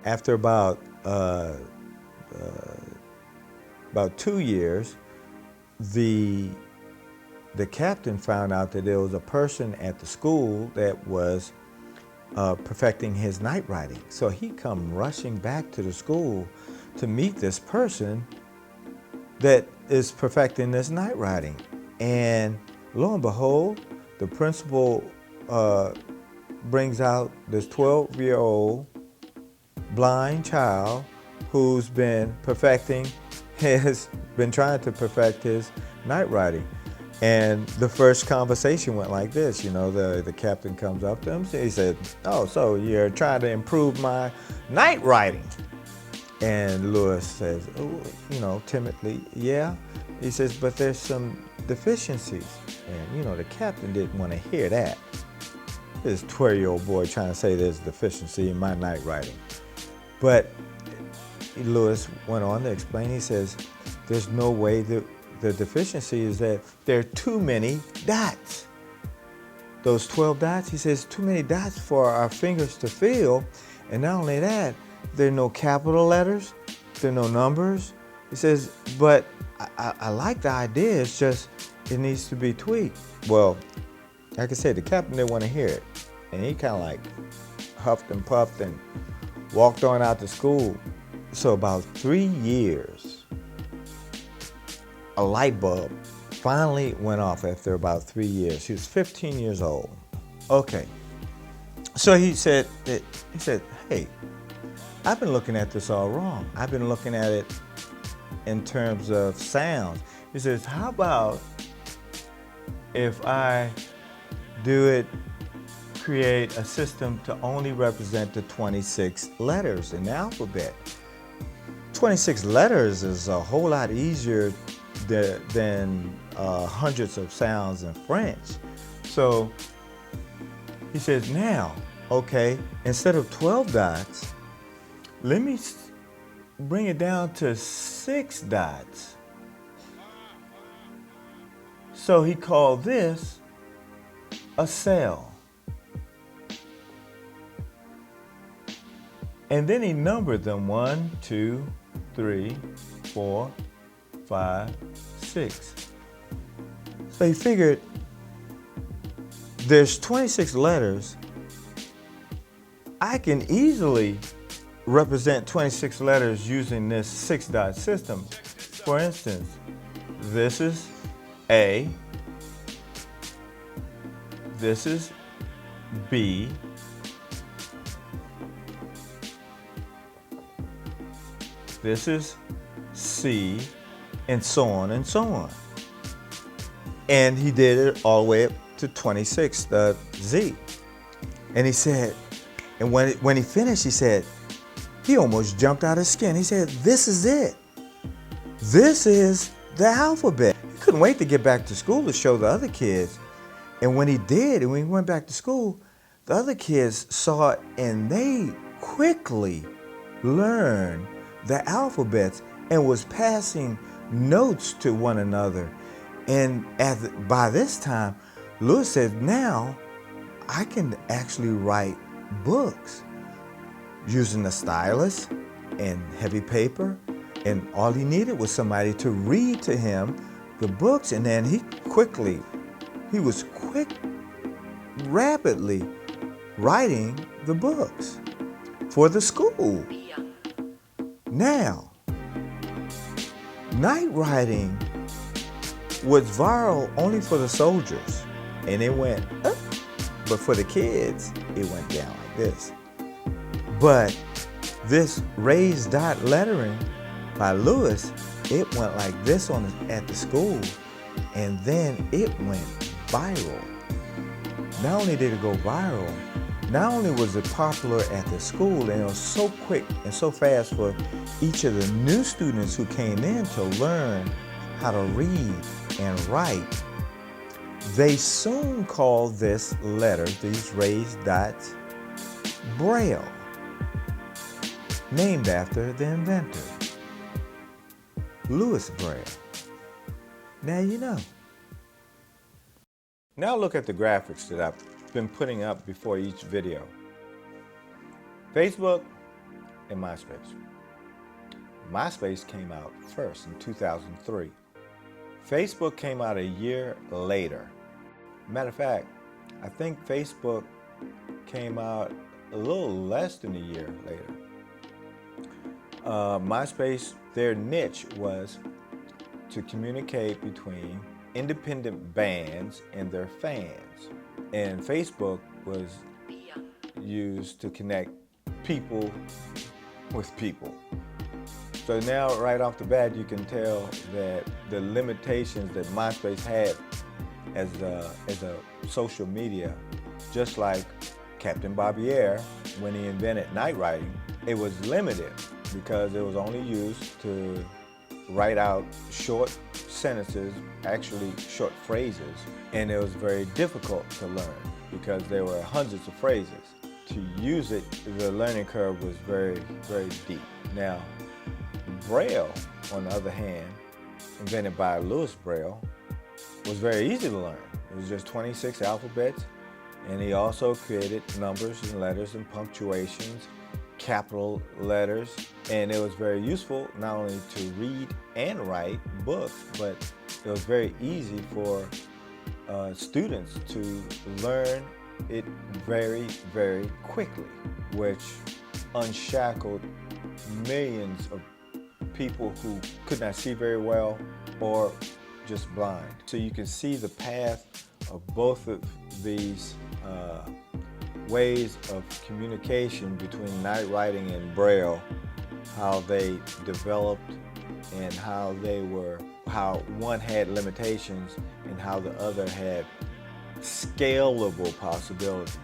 After about 2 years, the captain found out that there was a person at the school that was perfecting his night writing. So he come rushing back to the school to meet this person that is perfecting this night writing. And lo and behold, the principal brings out this 12-year-old blind child who's been trying to perfect his night writing. And the first conversation went like this, the captain comes up to him, he said, "Oh, so you're trying to improve my night writing?" And Lewis says, timidly, "Yeah." He says, "But there's some deficiencies." And, the captain didn't want to hear that. This 12-year-old boy trying to say there's a deficiency in my night writing. But Lewis went on to explain, he says, there's no way the deficiency is that there are too many dots. Those 12 dots, he says, too many dots for our fingers to feel. And not only that, there are no capital letters, there are no numbers. He says, but I like the idea, it's just, it needs to be tweaked. Well, like I said, the captain didn't want to hear it. And he kind of like huffed and puffed and walked on out to school. So about 3 years, a light bulb finally went off after about 3 years. He was 15 years old. Okay. So he said, "Hey, I've been looking at this all wrong. I've been looking at it in terms of sounds." He says, "How about if I create a system to only represent the 26 letters in the alphabet?" 26 letters is a whole lot easier than hundreds of sounds in French. So he says, now, okay, instead of 12 dots, let me bring it down to 6 dots. So he called this a cell. And then he numbered them 1, 2, 3, 4, 5, 6. So he figured there's 26 letters. I can easily represent 26 letters using this 6-dot system. For instance, this is A, this is B, this is C, and so on and so on. And he did it all the way up to 26, the Z. And he said, and when he finished, he said, he almost jumped out of his skin. He said, this is it. This is the alphabet. He couldn't wait to get back to school to show the other kids. And when he did, and when he went back to school, the other kids saw it and they quickly learned the alphabets and was passing notes to one another. And by this time, Lewis said, now I can actually write books using a stylus and heavy paper. And all he needed was somebody to read to him the books. And then he was rapidly writing the books for the school. Now, night writing was viral only for the soldiers, and it went up, but for the kids, it went down like this. But this raised dot lettering by Lewis, it went like this at the school, and then it went viral. Not only did it go viral, not only was it popular at the school, and it was so quick and so fast for each of the new students who came in to learn how to read and write, they soon called this letter, these raised dots, Braille, named after the inventor, Louis Braille. Now you know. Now look at the graphics that I've been putting up before each video. Facebook and MySpace. MySpace came out first in 2003. Facebook came out a year later. Matter of fact, I think Facebook came out a little less than a year later. MySpace, their niche was to communicate between independent bands and their fans. And Facebook was used to connect people with people. So now, right off the bat, you can tell that the limitations that MySpace had as a social media, just like Captain Barbier, when he invented night writing, it was limited because it was only used to write out short sentences, actually short phrases, and it was very difficult to learn because there were hundreds of phrases. To use it, the learning curve was very, very deep. Now, Braille, on the other hand, invented by Louis Braille, was very easy to learn. It was just 26 alphabets, and he also created numbers and letters and punctuations, capital letters, and it was very useful not only to read and write books, but it was very easy for students to learn it very, very quickly, which unshackled millions of people who could not see very well or just blind. So you can see the path of both of these ways of communication between night writing and Braille, how they developed and how one had limitations and how the other had scalable possibilities.